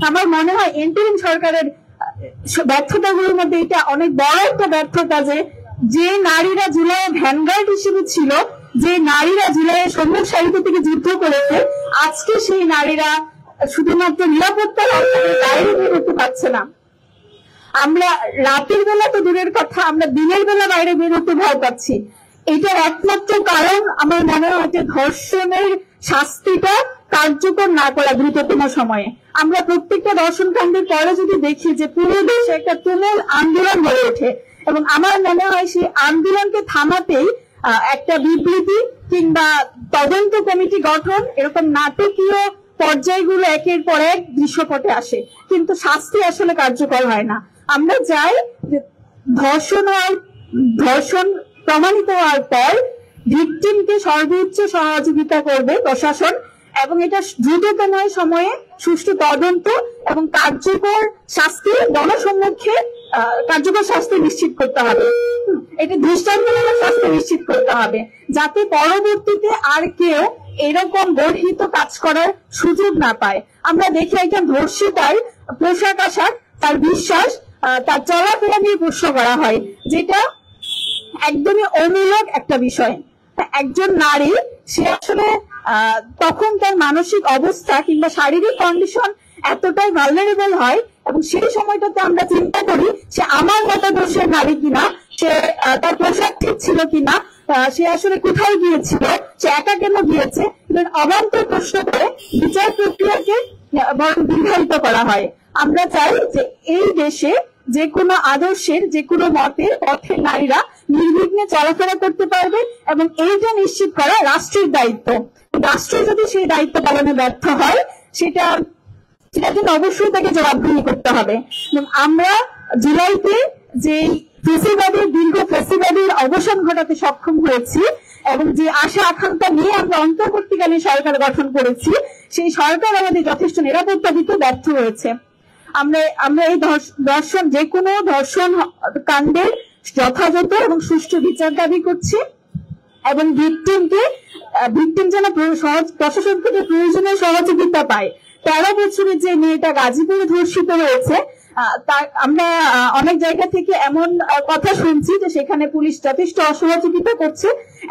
আমার মনে হয় ইন্টারিম সরকারের ব্যর্থতাগুলোর মধ্যে এটা অনেক বড় একটা ব্যর্থতা যে নারীরা জুলাইয়ে ভ্যানগার্ড হিসেবে ছিল, যে নারীরা জুলাইয়ের সম্মুখ সারিতে থেকে যুদ্ধ করেছে, আজকে সেই নারীরা শুধুমাত্র নিরাপত্তার বাইরে বেরোতে পারছে না। আমরা রাতের বেলা তো দূরের কথা, আমরা দিনের বেলা বাইরে বেরোতে ভয় পাচ্ছি। এটার একমাত্র কারণ আমার মনে হয় যে ধর্ষণের শাস্তিটা কার্যকর না করা দ্রুততম সময়ে। আমরা প্রত্যেকটা ধর্ষণ কাণ্ডের পরে যদি দেখি যে পুরো দেশে একটা তুমুল আন্দোলন গড়ে ওঠে, এবং আমার মনে হয় সেই আন্দোলনকে থামাতেই একটা বিবৃতি কিংবা তদন্ত কমিটি গঠন, এরকম নাটকীয় পর্যায়গুলো একের পর এক দৃশ্যপটে আসে, কিন্তু শাস্তি আসলে কার্যকর হয় না। আমরা চাই যে ধর্ষণ প্রমাণিত হওয়ার পর ভিকটিমকে সর্বোচ্চ সহযোগিতা করবে প্রশাসন, এবং এটা দ্রুততম সময়ে সুষ্ঠু তদন্ত এবং কার্যকর শাস্তি জনসম্মুখে কার্যকর শাস্তি নিশ্চিত করতে হবে। এটা দৃষ্টান্তমূলক শাস্তি নিশ্চিত করতে হবে, যাতে পরবর্তীতে আর কেউ এরকম গর্হিত কাজ করার সুযোগ না পায়। আমরা দেখি একজন ধর্ষিতার পোশাক আশাক, তার বিশ্বাস, তার চলাফেরা নিয়ে প্রশ্ন করা হয়, যেটা একদমই অমূলক একটা বিষয়। একজন নারী, সে আসলে তখন তার মানসিক অবস্থা কিংবা শারীরিক কন্ডিশন এতটাই ভালনারেবল হয়, এবং সেই সময়টাতে আমরা চিন্তা করি সে আমার মতাদর্শের নারী কিনা, সে তার পোশাক ঠিক ছিল কিনা, সে আসলে কোথায় গিয়েছিল, সে একা কেন গিয়েছে, অবান্তর প্রশ্ন করে বিচার প্রক্রিয়াকে বরং দীর্ঘায়িত করা হয়। আমরা চাই যে এই দেশে যে কোনো আদর্শের, যে কোনো মতের পথে নারীরা নির্বিঘ্নে চলাফেরা করতে পারবে, এবং এইটা নিশ্চিত করা রাষ্ট্রের দায়িত্ব। রাষ্ট্র যদি সেই দায়িত্ব পালনে ব্যর্থ হয়, সেটার জন্য অবশ্যই তাকে জবাবদিহি করতে হবে। এবং আমরা জুলাইতে যে দীর্ঘ ফেসিবাদের অবসান ঘটাতে সক্ষম হয়েছি, এবং যে আশা আকাঙ্ক্ষা নিয়ে আমরা অন্তর্বর্তীকালীন সরকার গঠন করেছি, সেই সরকার আমাদের যথেষ্ট নিরাপত্তা দিতে ব্যর্থ হয়েছে। আমরা এই যে কোনো ধর্ষণ কাণ্ডের যথাযথ এবং সুষ্ঠু বিচার দাবি করছি, এবং ভিকটিম যেন প্রশাসন থেকে প্রয়োজনীয় সহযোগিতা পায়। 13 বছরের যে মেয়েটা গাজীপুরে ধর্ষিত হয়েছে, আমরা অনেক জায়গা থেকে এমন কথা শুনছি যে সেখানে পুলিশ যথেষ্ট অসহযোগিতা করছে,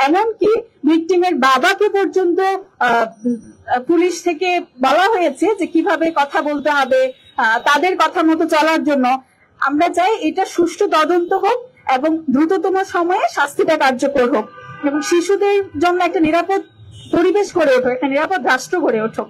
এমনকি ভিকটিমের বাবাকে পর্যন্ত পুলিশ থেকে বলা হয়েছে যে কিভাবে কথা বলতে হবে, তাদের কথা মতো চলার জন্য। আমরা চাই এটা সুষ্ঠু তদন্ত হোক এবং দ্রুততম সময়ে শাস্তিটা কার্যকর হোক, এবং শিশুদের জন্য একটা নিরাপদ পরিবেশ গড়ে ওঠে, একটা নিরাপদ রাষ্ট্র গড়ে ওঠুক।